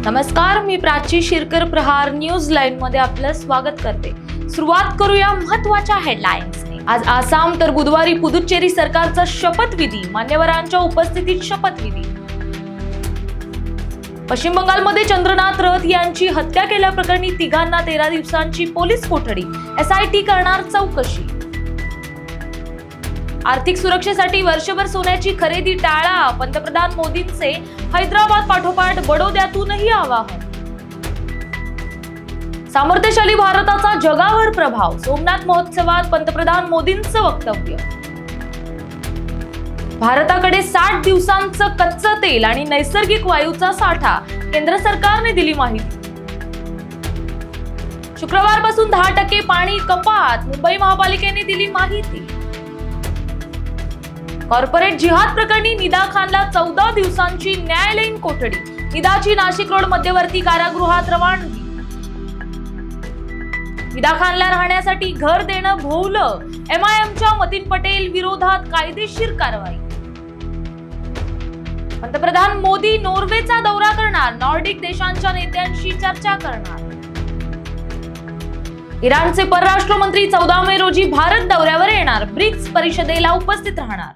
नमस्कार, मी प्राची शिरकर. प्रहार news line मध्ये आपलं स्वागत करते. सुरुवात करूया महत्त्वाच्या हेडलाईन्सने. आज आसाम तर बुधवारी पुदुच्चेरी सरकारचा शपथविधी, मान्यवरांच्या उपस्थितीत शपथविधी. पश्चिम बंगालमध्ये चंद्रनाथ रथ यांची हत्या केल्याप्रकरणी तिघांना 13 दिवसांची पोलीस कोठडी, SIT करणार चौकशी. आर्थिक सुरक्षेसाठी वर्षभर सोन्याची खरेदी टाळा, पंतप्रधान मोदींचे हैदराबाद पाठोपाठ बडोद्यातूनही आवाहन. सामर्थ्यशाली भारताचा जगावर प्रभाव, सोमनाथ महोत्सवात पंतप्रधान मोदींचं वक्तव्य. भारताकडे 60 दिवसांचं कच्चं तेल आणि नैसर्गिक वायूचा साठा, केंद्र सरकारने दिली माहिती. शुक्रवारपासून 10% पाणी कपात, मुंबई महापालिकेने दिली माहिती. कॉर्पोरेट जिहाद प्रकरणी निदा खानला 14 दिवसांची न्यायालयीन कोठडी, निदाची नाशिक रोड मध्यवर्ती कारागृहात रवानगी. निदा खानला राहण्यासाठी घर देणं भोवलं, MIMच्या मतीन पटेल विरोधात कायदेशीर कारवाई. पंतप्रधान मोदी नॉर्वेचा दौरा करणार, नॉर्डिक देशांच्या नेत्यांशी चर्चा करणार. इराणचे परराष्ट्र मंत्री 14 मे रोजी भारत दौऱ्यावर येणार, ब्रिक्स परिषदेला उपस्थित राहणार.